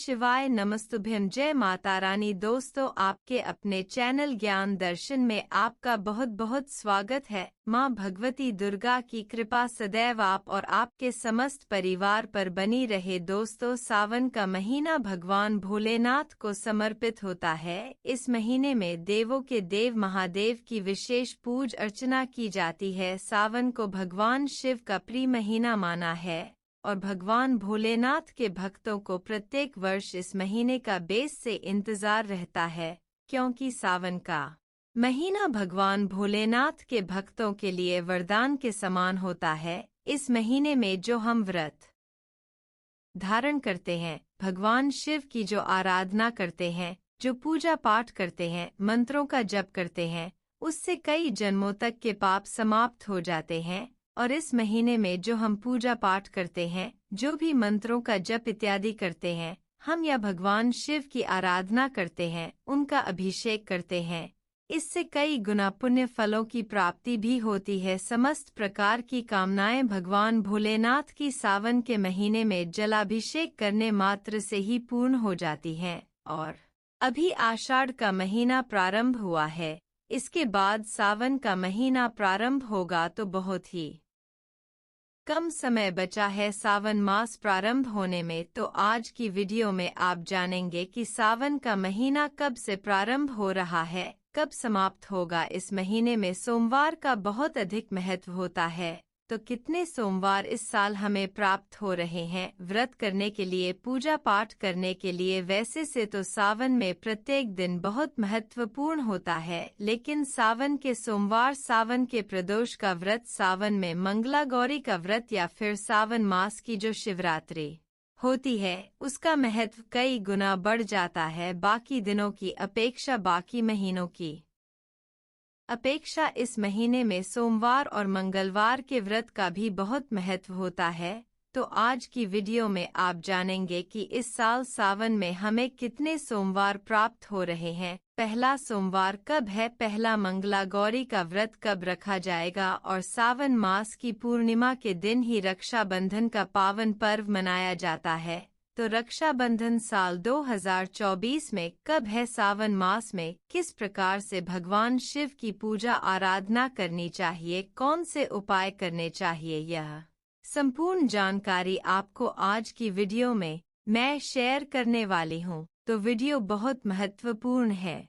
शिवाय नमस्तुभ्यं। जय माता रानी। दोस्तों, आपके अपने चैनल ज्ञान दर्शन में आपका बहुत बहुत स्वागत है। माँ भगवती दुर्गा की कृपा सदैव आप और आपके समस्त परिवार पर बनी रहे। दोस्तों, सावन का महीना भगवान भोलेनाथ को समर्पित होता है। इस महीने में देवों के देव महादेव की विशेष पूज अर्चना की जाती है। सावन को भगवान शिव का प्रिय महीना माना है और भगवान भोलेनाथ के भक्तों को प्रत्येक वर्ष इस महीने का बेस से इंतजार रहता है, क्योंकि सावन का महीना भगवान भोलेनाथ के भक्तों के लिए वरदान के समान होता है। इस महीने में जो हम व्रत धारण करते हैं, भगवान शिव की जो आराधना करते हैं, जो पूजा पाठ करते हैं, मंत्रों का जप करते हैं, उससे कई जन्मों तक के पाप समाप्त हो जाते हैं। और इस महीने में जो हम पूजा पाठ करते हैं, जो भी मंत्रों का जप इत्यादि करते हैं, हम या भगवान शिव की आराधना करते हैं, उनका अभिषेक करते हैं, इससे कई गुना पुण्य फलों की प्राप्ति भी होती है। समस्त प्रकार की कामनाएं भगवान भोलेनाथ की सावन के महीने में जलाभिषेक करने मात्र से ही पूर्ण हो जाती हैं। और अभी आषाढ़ का महीना प्रारंभ हुआ है, इसके बाद सावन का महीना प्रारंभ होगा, तो बहुत ही कम समय बचा है सावन मास प्रारंभ होने में। तो आज की वीडियो में आप जानेंगे कि सावन का महीना कब से प्रारंभ हो रहा है, कब समाप्त होगा। इस महीने में सोमवार का बहुत अधिक महत्व होता है। तो कितने सोमवार इस साल हमें प्राप्त हो रहे हैं व्रत करने के लिए, पूजा पाठ करने के लिए? वैसे से तो सावन में प्रत्येक दिन बहुत महत्वपूर्ण होता है, लेकिन सावन के सोमवार, सावन के प्रदोष का व्रत, सावन में मंगला गौरी का व्रत या फिर सावन मास की जो शिवरात्रि होती है, उसका महत्व कई गुना बढ़ जाता है। बाकी दिनों की अपेक्षा, बाकी महीनों की अपेक्षा इस महीने में सोमवार और मंगलवार के व्रत का भी बहुत महत्व होता है। तो आज की वीडियो में आप जानेंगे कि इस साल सावन में हमें कितने सोमवार प्राप्त हो रहे हैं, पहला सोमवार कब है, पहला मंगला गौरी का व्रत कब रखा जाएगा, और सावन मास की पूर्णिमा के दिन ही रक्षाबंधन का पावन पर्व मनाया जाता है। तो रक्षाबंधन साल 2024 में कब है, सावन मास में किस प्रकार से भगवान शिव की पूजा आराधना करनी चाहिए, कौन से उपाय करने चाहिए, यह संपूर्ण जानकारी आपको आज की वीडियो में मैं शेयर करने वाली हूँ। तो वीडियो बहुत महत्वपूर्ण है,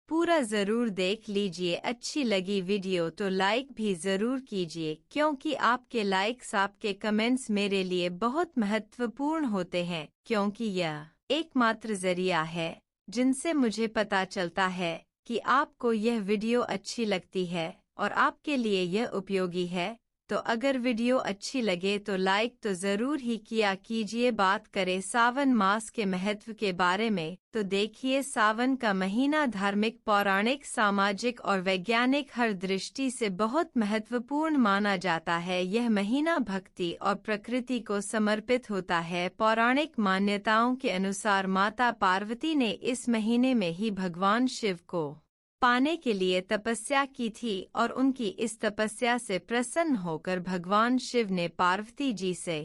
पूरा ज़रूर देख लीजिए। अच्छी लगी वीडियो तो लाइक भी ज़रूर कीजिए, क्योंकि आपके लाइक्स, आपके कमेंट्स मेरे लिए बहुत महत्वपूर्ण होते हैं, क्योंकि यह एकमात्र ज़रिया है जिनसे मुझे पता चलता है कि आपको यह वीडियो अच्छी लगती है और आपके लिए यह उपयोगी है। तो अगर वीडियो अच्छी लगे तो लाइक तो ज़रूर ही किया कीजिए। बात करें सावन मास के महत्व के बारे में, तो देखिए, सावन का महीना धार्मिक, पौराणिक, सामाजिक और वैज्ञानिक हर दृष्टि से बहुत महत्वपूर्ण माना जाता है। यह महीना भक्ति और प्रकृति को समर्पित होता है। पौराणिक मान्यताओं के अनुसार माता पार्वती ने इस महीने में ही भगवान शिव को पाने के लिए तपस्या की थी और उनकी इस तपस्या से प्रसन्न होकर भगवान शिव ने पार्वती जी से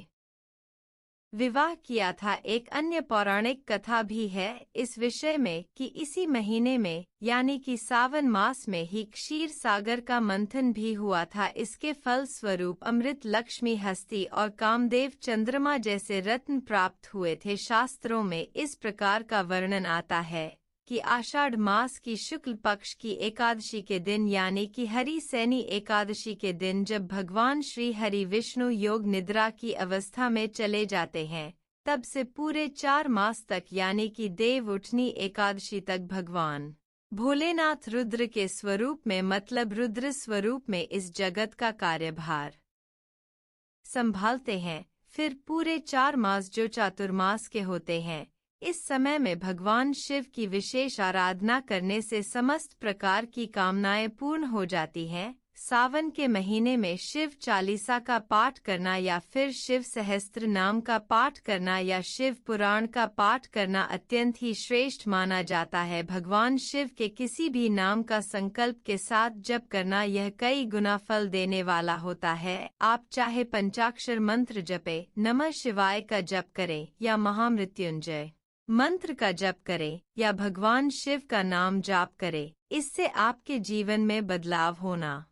विवाह किया था। एक अन्य पौराणिक कथा भी है इस विषय में कि इसी महीने में, यानी कि सावन मास में ही क्षीर सागर का मंथन भी हुआ था। इसके फल स्वरूप अमृत, लक्ष्मी, हस्ती और कामदेव, चंद्रमा जैसे रत्न प्राप्त हुए थे। शास्त्रों में इस प्रकार का वर्णन आता है कि आषाढ़ मास की शुक्ल पक्ष की एकादशी के दिन, यानी कि हरि सैनी एकादशी के दिन, जब भगवान श्री हरि विष्णु योग निद्रा की अवस्था में चले जाते हैं, तब से पूरे 4 मास तक, यानी कि देव उठनी एकादशी तक, भगवान भोलेनाथ रुद्र के स्वरूप में, मतलब रुद्र स्वरूप में इस जगत का कार्यभार संभालते हैं। फिर पूरे 4 मास जो चातुर्मास के होते हैं, इस समय में भगवान शिव की विशेष आराधना करने से समस्त प्रकार की कामनाएं पूर्ण हो जाती हैं। सावन के महीने में शिव चालीसा का पाठ करना या फिर शिव सहस्त्र नाम का पाठ करना या शिव पुराण का पाठ करना अत्यंत ही श्रेष्ठ माना जाता है। भगवान शिव के किसी भी नाम का संकल्प के साथ जप करना यह कई गुना फल देने वाला होता है। आप चाहे पंचाक्षर मंत्र जपे, नमः शिवाय का जप करें या महामृत्युंजय मंत्र का जप करें या भगवान शिव का नाम जाप करें, इससे आपके जीवन में बदलाव होना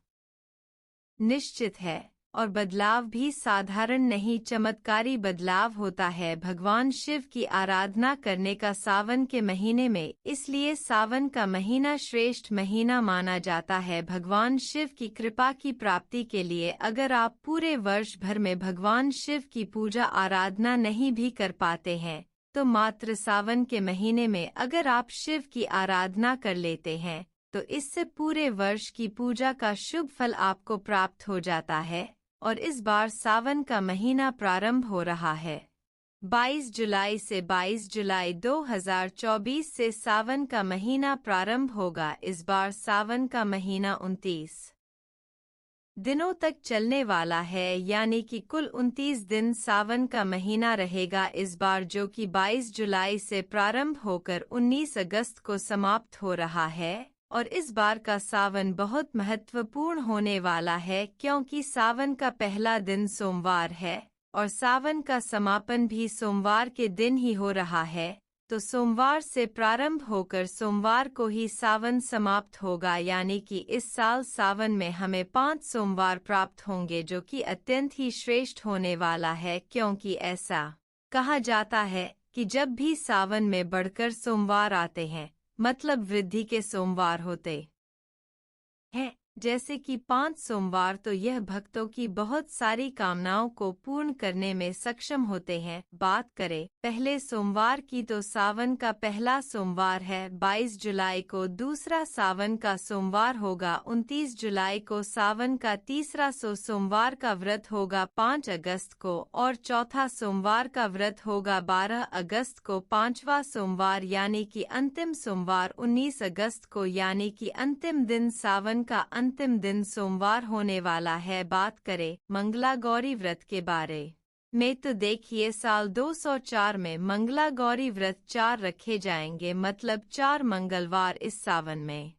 निश्चित है। और बदलाव भी साधारण नहीं, चमत्कारी बदलाव होता है भगवान शिव की आराधना करने का सावन के महीने में। इसलिए सावन का महीना श्रेष्ठ महीना माना जाता है भगवान शिव की कृपा की प्राप्ति के लिए। अगर आप पूरे वर्ष भर में भगवान शिव की पूजा आराधना नहीं भी कर पाते हैं, तो मात्र सावन के महीने में अगर आप शिव की आराधना कर लेते हैं, तो इससे पूरे वर्ष की पूजा का शुभ फल आपको प्राप्त हो जाता है। और इस बार सावन का महीना प्रारंभ हो रहा है 22 जुलाई से। 22 जुलाई 2024 से सावन का महीना प्रारंभ होगा। इस बार सावन का महीना 29 दिनों तक चलने वाला है, यानी कि कुल 29 दिन सावन का महीना रहेगा इस बार, जो कि 22 जुलाई से प्रारंभ होकर 19 अगस्त को समाप्त हो रहा है। और इस बार का सावन बहुत महत्वपूर्ण होने वाला है, क्योंकि सावन का पहला दिन सोमवार है और सावन का समापन भी सोमवार के दिन ही हो रहा है। तो सोमवार से प्रारंभ होकर सोमवार को ही सावन समाप्त होगा, यानी कि इस साल सावन में हमें 5 सोमवार प्राप्त होंगे, जो कि अत्यंत ही श्रेष्ठ होने वाला है। क्योंकि ऐसा कहा जाता है कि जब भी सावन में बढ़कर सोमवार आते हैं, मतलब वृद्धि के सोमवार होते हैं, जैसे कि 5 सोमवार, तो यह भक्तों की बहुत सारी कामनाओं को पूर्ण करने में सक्षम होते हैं। बात करें पहले सोमवार की, तो सावन का पहला सोमवार है 22 जुलाई को। दूसरा सावन का सोमवार होगा 29 जुलाई को। सावन का तीसरा सोमवार का व्रत होगा 5 अगस्त को और चौथा सोमवार का व्रत होगा 12 अगस्त को। 5वां सोमवार यानी कि अंतिम सोमवार 19 अगस्त को, यानी कि अंतिम दिन सावन का अंतिम दिन सोमवार होने वाला है। बात करें मंगला गौरी व्रत के बारे में, तो देखिए साल 204 में मंगला गौरी व्रत 4 रखे जाएंगे, मतलब 4 मंगलवार इस सावन में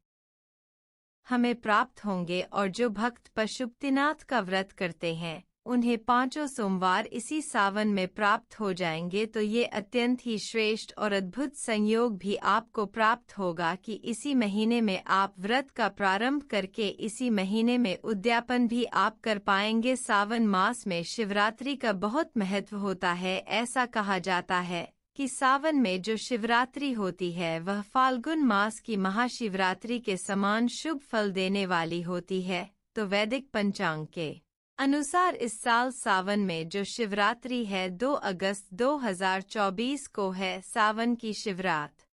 हमें प्राप्त होंगे। और जो भक्त पशुपतिनाथ का व्रत करते हैं, उन्हें 5 सोमवार इसी सावन में प्राप्त हो जाएंगे। तो ये अत्यंत ही श्रेष्ठ और अद्भुत संयोग भी आपको प्राप्त होगा कि इसी महीने में आप व्रत का प्रारंभ करके इसी महीने में उद्यापन भी आप कर पाएंगे। सावन मास में शिवरात्रि का बहुत महत्व होता है। ऐसा कहा जाता है कि सावन में जो शिवरात्रि होती है, वह फाल्गुन मास की महाशिवरात्रि के समान शुभ फल देने वाली होती है। तो वैदिक पंचांग के अनुसार इस साल सावन में जो शिवरात्रि है 2 अगस्त 2024 को है। सावन की शिवरात्रि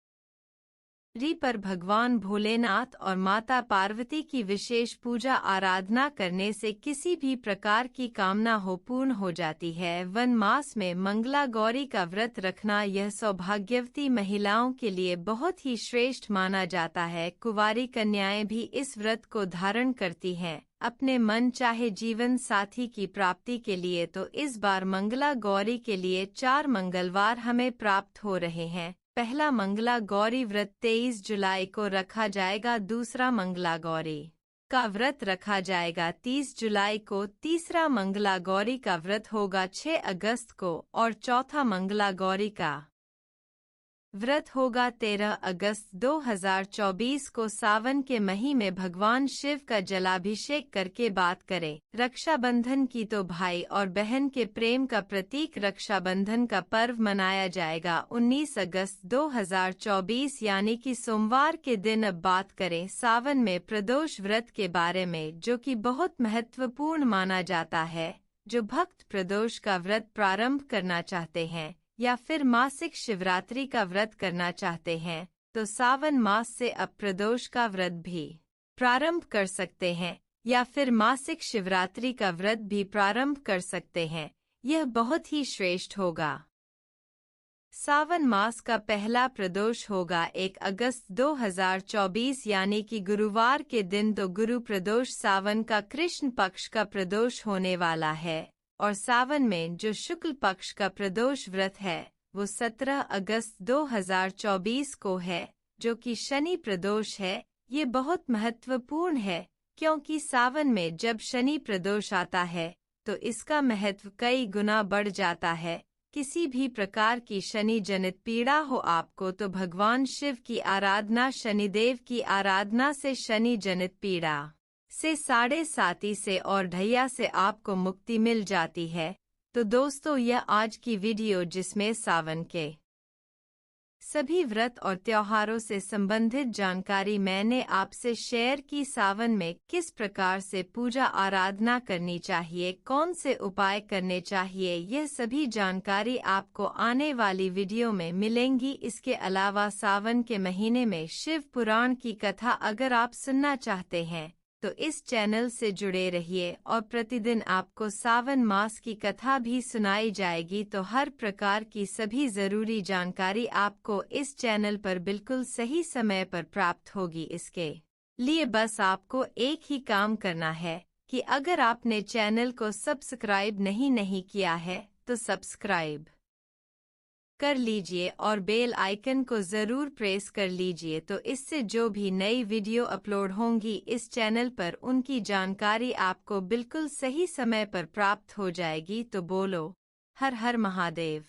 पर भगवान भोलेनाथ और माता पार्वती की विशेष पूजा आराधना करने से किसी भी प्रकार की कामना हो पूर्ण हो जाती है। वन मास में मंगला गौरी का व्रत रखना यह सौभाग्यवती महिलाओं के लिए बहुत ही श्रेष्ठ माना जाता है। कुंवारी कन्याएं भी इस व्रत को धारण करती हैं अपने मन चाहे जीवन साथी की प्राप्ति के लिए। तो इस बार मंगला गौरी के लिए 4 मंगलवार हमें प्राप्त हो रहे हैं। पहला मंगला गौरी व्रत 23 जुलाई को रखा जाएगा। दूसरा मंगला गौरी का व्रत रखा जाएगा 30 जुलाई को। तीसरा मंगला गौरी का व्रत होगा 6 अगस्त को और चौथा मंगला गौरी का व्रत होगा 13 अगस्त 2024 को। सावन के महीने में भगवान शिव का जलाभिषेक करके बात करें रक्षाबंधन की, तो भाई और बहन के प्रेम का प्रतीक रक्षाबंधन का पर्व मनाया जाएगा 19 अगस्त 2024 यानी कि सोमवार के दिन। अब बात करें सावन में प्रदोष व्रत के बारे में, जो कि बहुत महत्वपूर्ण माना जाता है। जो भक्त प्रदोष का व्रत प्रारंभ करना चाहते हैं या फिर मासिक शिवरात्रि का व्रत करना चाहते हैं, तो सावन मास से अब प्रदोष का व्रत भी प्रारंभ कर सकते हैं या फिर मासिक शिवरात्रि का व्रत भी प्रारंभ कर सकते हैं। यह बहुत ही श्रेष्ठ होगा। सावन मास का पहला प्रदोष होगा 1 अगस्त 2024 यानी कि गुरुवार के दिन। तो गुरु प्रदोष सावन का कृष्ण पक्ष का प्रदोष होने वाला है और सावन में जो शुक्ल पक्ष का प्रदोष व्रत है वो 17 अगस्त 2024 को है, जो कि शनि प्रदोष है। ये बहुत महत्वपूर्ण है क्योंकि सावन में जब शनि प्रदोष आता है तो इसका महत्व कई गुना बढ़ जाता है। किसी भी प्रकार की शनि जनित पीड़ा हो आपको तो भगवान शिव की आराधना, शनिदेव की आराधना से शनि जनित पीड़ा से 7.5 से और ढैया से आपको मुक्ति मिल जाती है। तो दोस्तों, यह आज की वीडियो जिसमें सावन के सभी व्रत और त्योहारों से संबंधित जानकारी मैंने आपसे शेयर की। सावन में किस प्रकार से पूजा आराधना करनी चाहिए, कौन से उपाय करने चाहिए, यह सभी जानकारी आपको आने वाली वीडियो में मिलेंगी। इसके अलावा सावन के महीने में शिव पुराण की कथा अगर आप सुनना चाहते हैं तो इस चैनल से जुड़े रहिए और प्रतिदिन आपको सावन मास की कथा भी सुनाई जाएगी। तो हर प्रकार की सभी जरूरी जानकारी आपको इस चैनल पर बिल्कुल सही समय पर प्राप्त होगी। इसके लिए बस आपको एक ही काम करना है कि अगर आपने चैनल को सब्सक्राइब नहीं किया है तो सब्सक्राइब कर लीजिए और बेल आइकन को ज़रूर प्रेस कर लीजिए। तो इससे जो भी नई वीडियो अपलोड होंगी इस चैनल पर उनकी जानकारी आपको बिल्कुल सही समय पर प्राप्त हो जाएगी। तो बोलो हर हर महादेव।